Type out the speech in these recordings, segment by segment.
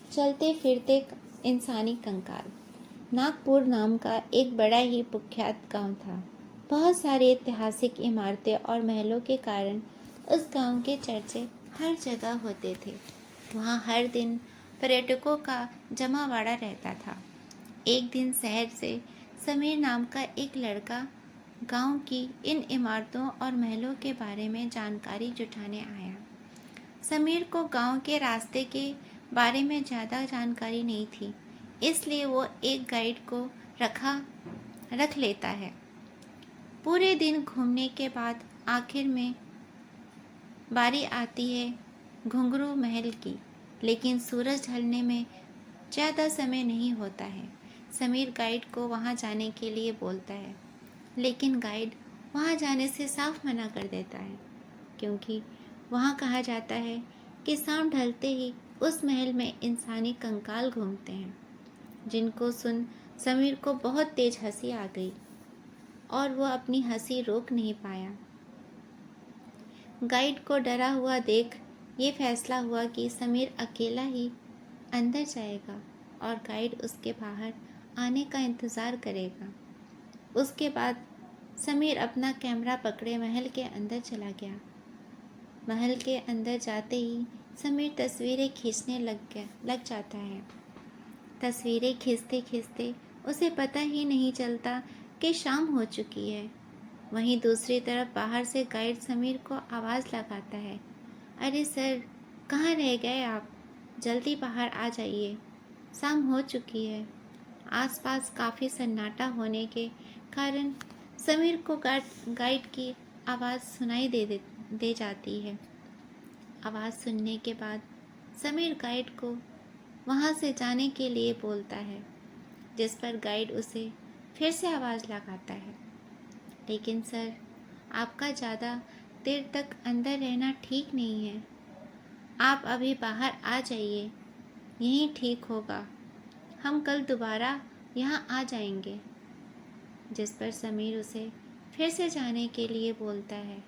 चलते फिरते इंसानी कंकाल। नागपुर नाम का एक बड़ा ही कुख्यात गांव था। बहुत सारी ऐतिहासिक इमारतें और महलों के कारण उस गांव के चर्चे हर जगह होते थे। वहां हर दिन पर्यटकों का जमावड़ा रहता था। एक दिन शहर से समीर नाम का एक लड़का गांव की इन इमारतों और महलों के बारे में जानकारी जुटाने आया। समीर को गांव के रास्ते के बारे में ज़्यादा जानकारी नहीं थी, इसलिए वो एक गाइड को रख लेता है। पूरे दिन घूमने के बाद आखिर में बारी आती है घुंघरू महल की, लेकिन सूरज ढलने में ज़्यादा समय नहीं होता है। समीर गाइड को वहाँ जाने के लिए बोलता है, लेकिन गाइड वहाँ जाने से साफ मना कर देता है, क्योंकि वहाँ कहा जाता है कि शाम ढलते ही उस महल में इंसानी कंकाल घूमते हैं। जिनको सुन समीर को बहुत तेज हंसी आ गई और वह अपनी हंसी रोक नहीं पाया। गाइड को डरा हुआ देख ये फैसला हुआ कि समीर अकेला ही अंदर जाएगा और गाइड उसके बाहर आने का इंतज़ार करेगा। उसके बाद समीर अपना कैमरा पकड़े महल के अंदर चला गया। महल के अंदर जाते ही समीर तस्वीरें खींचने लग जाता है। तस्वीरें खींचते खींचते उसे पता ही नहीं चलता कि शाम हो चुकी है। वहीं दूसरी तरफ बाहर से गाइड समीर को आवाज़ लगाता है, अरे सर, कहाँ रह गए आप? जल्दी बाहर आ जाइए, शाम हो चुकी है। आसपास काफ़ी सन्नाटा होने के कारण समीर को गाइड की आवाज़ सुनाई दे जाती है। आवाज़ सुनने के बाद समीर गाइड को वहाँ से जाने के लिए बोलता है, जिस पर गाइड उसे फिर से आवाज़ लगाता है, लेकिन सर, आपका ज़्यादा देर तक अंदर रहना ठीक नहीं है। आप अभी बाहर आ जाइए, यही ठीक होगा। हम कल दोबारा यहाँ आ जाएंगे। जिस पर समीर उसे फिर से जाने के लिए बोलता है,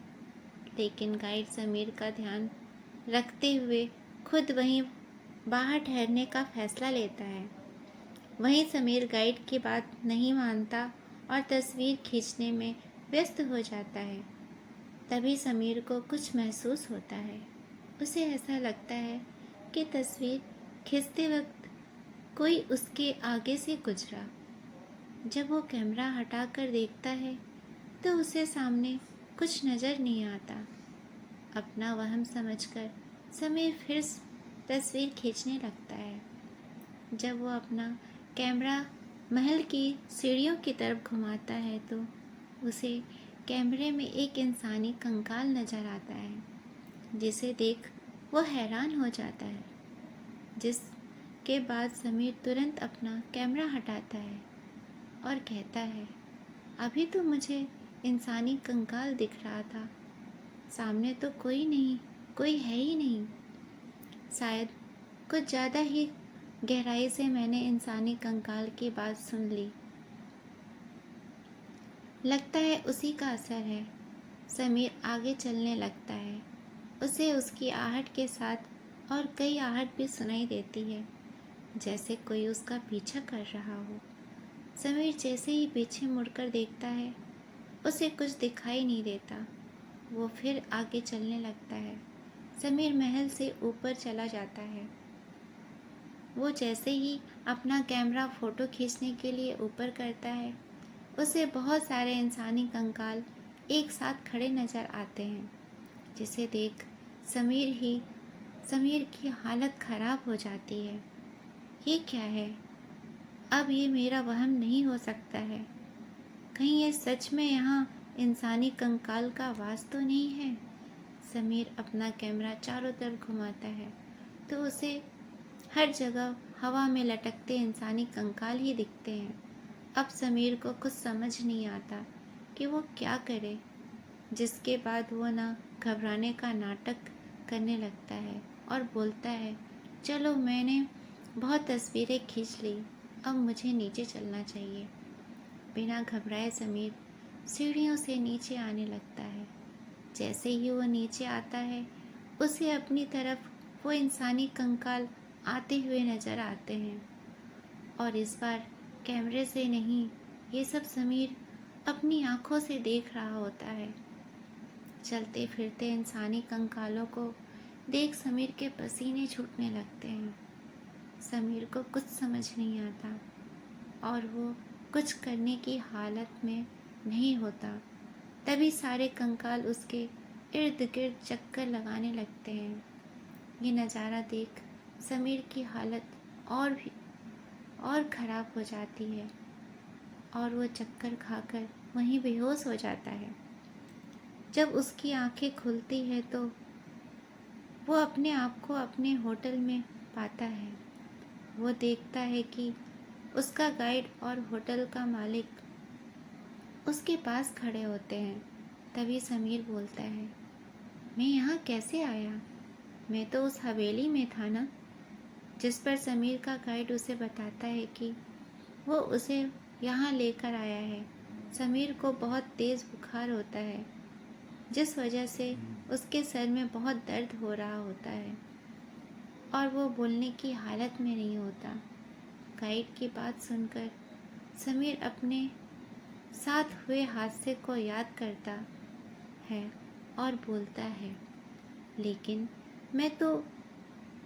लेकिन गाइड समीर का ध्यान रखते हुए खुद वहीं बाहर ठहरने का फैसला लेता है। वहीं समीर गाइड की बात नहीं मानता और तस्वीर खींचने में व्यस्त हो जाता है। तभी समीर को कुछ महसूस होता है। उसे ऐसा लगता है कि तस्वीर खींचते वक्त कोई उसके आगे से गुजरा। जब वो कैमरा हटाकर देखता है तो उसे सामने कुछ नज़र नहीं आता। अपना वहम समझकर समीर फिर तस्वीर खींचने लगता है। जब वो अपना कैमरा महल की सीढ़ियों की तरफ घुमाता है तो उसे कैमरे में एक इंसानी कंकाल नज़र आता है, जिसे देख वो हैरान हो जाता है। जिसके बाद समीर तुरंत अपना कैमरा हटाता है और कहता है, अभी तो मुझे इंसानी कंकाल दिख रहा था, सामने तो कोई है ही नहीं। शायद कुछ ज़्यादा ही गहराई से मैंने इंसानी कंकाल की बात सुन ली। लगता है उसी का असर है। समीर आगे चलने लगता है। उसे उसकी आहट के साथ और कई आहट भी सुनाई देती है, जैसे कोई उसका पीछा कर रहा हो। समीर जैसे ही पीछे मुड़कर देखता है, उसे कुछ दिखाई नहीं देता। वो फिर आगे चलने लगता है। समीर महल से ऊपर चला जाता है। वो जैसे ही अपना कैमरा फ़ोटो खींचने के लिए ऊपर करता है, उसे बहुत सारे इंसानी कंकाल एक साथ खड़े नज़र आते हैं, जिसे देख समीर की हालत ख़राब हो जाती है। ये क्या है? अब ये मेरा वहम नहीं हो सकता है। कहीं ये सच में यहाँ इंसानी कंकाल का आवाज़ तो नहीं है? समीर अपना कैमरा चारों तरफ घुमाता है तो उसे हर जगह हवा में लटकते इंसानी कंकाल ही दिखते हैं। अब समीर को कुछ समझ नहीं आता कि वो क्या करे, जिसके बाद वो ना घबराने का नाटक करने लगता है और बोलता है, चलो मैंने बहुत तस्वीरें खींच ली, अब मुझे नीचे चलना चाहिए। बिना घबराए समीर सीढ़ियों से नीचे आने लगता है। जैसे ही वो नीचे आता है, उसे अपनी तरफ वो इंसानी कंकाल आते हुए नज़र आते हैं। और इस बार कैमरे से नहीं, ये सब समीर अपनी आँखों से देख रहा होता है। चलते फिरते इंसानी कंकालों को देख समीर के पसीने छूटने लगते हैं। समीर को कुछ समझ नहीं आता और वो कुछ करने की हालत में नहीं होता। तभी सारे कंकाल उसके इर्द गिर्द चक्कर लगाने लगते हैं। ये नज़ारा देख समीर की हालत और ख़राब हो जाती है और वो चक्कर खाकर वहीं बेहोश हो जाता है। जब उसकी आंखें खुलती है तो वो अपने आप को अपने होटल में पाता है। वो देखता है कि उसका गाइड और होटल का मालिक उसके पास खड़े होते हैं। तभी समीर बोलता है, मैं यहाँ कैसे आया? मैं तो उस हवेली में था ना। जिस पर समीर का गाइड उसे बताता है कि वो उसे यहाँ लेकर आया है। समीर को बहुत तेज़ बुखार होता है, जिस वजह से उसके सर में बहुत दर्द हो रहा होता है और वो बोलने की हालत में नहीं होता। गाइड की बात सुनकर समीर अपने साथ हुए हादसे को याद करता है और बोलता है, लेकिन मैं तो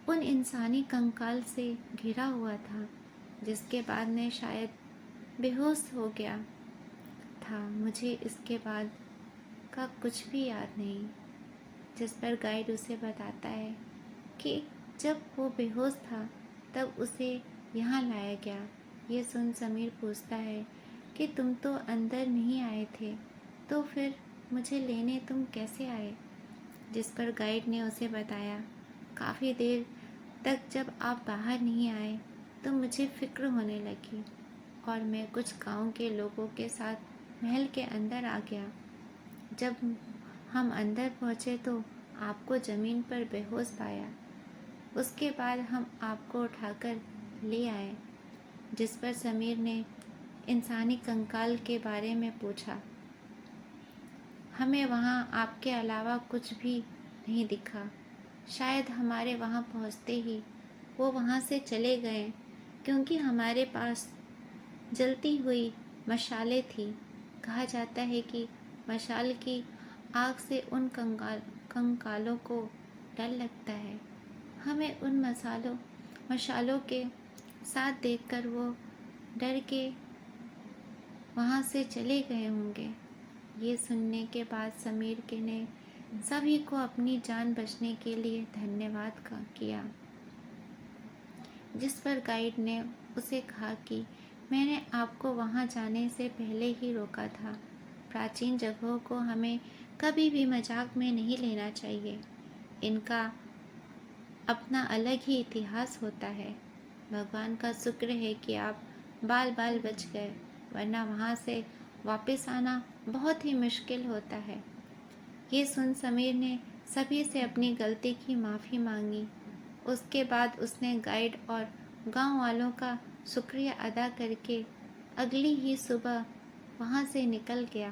उन इंसानी कंकाल से घिरा हुआ था, जिसके बाद मैं शायद बेहोश हो गया था। मुझे इसके बाद का कुछ भी याद नहीं। जिस पर गाइड उसे बताता है कि जब वो बेहोश था तब उसे यहाँ लाया गया। ये सुन समीर पूछता है कि तुम तो अंदर नहीं आए थे, तो फिर मुझे लेने तुम कैसे आए? जिस पर गाइड ने उसे बताया, काफ़ी देर तक जब आप बाहर नहीं आए तो मुझे फ़िक्र होने लगी और मैं कुछ गांव के लोगों के साथ महल के अंदर आ गया। जब हम अंदर पहुँचे तो आपको ज़मीन पर बेहोश पाया। उसके बाद हम आपको उठाकर ले आए। जिस पर समीर ने इंसानी कंकाल के बारे में पूछा। हमें वहाँ आपके अलावा कुछ भी नहीं दिखा। शायद हमारे वहाँ पहुँचते ही वो वहाँ से चले गए, क्योंकि हमारे पास जलती हुई मशालें थी। कहा जाता है कि मशाल की आग से उन कंकालों को डर लगता है। हमें उन मशालों के साथ देखकर वो डर के वहाँ से चले गए होंगे। ये सुनने के बाद समीर के ने सभी को अपनी जान बचने के लिए धन्यवाद किया। जिस पर गाइड ने उसे कहा कि मैंने आपको वहाँ जाने से पहले ही रोका था। प्राचीन जगहों को हमें कभी भी मजाक में नहीं लेना चाहिए। इनका अपना अलग ही इतिहास होता है। भगवान का शुक्र है कि आप बाल बाल बच गए, वरना वहाँ से वापस आना बहुत ही मुश्किल होता है। ये सुन समीर ने सभी से अपनी गलती की माफ़ी मांगी। उसके बाद उसने गाइड और गांव वालों का शुक्रिया अदा करके अगली ही सुबह वहाँ से निकल गया।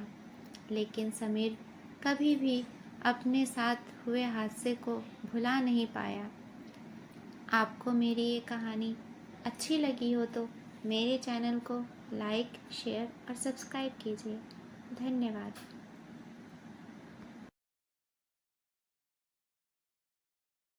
लेकिन समीर कभी भी अपने साथ हुए हादसे को भुला नहीं पाया। आपको मेरी ये कहानी अच्छी लगी हो तो मेरे चैनल को लाइक, शेयर और सब्सक्राइब कीजिए। धन्यवाद।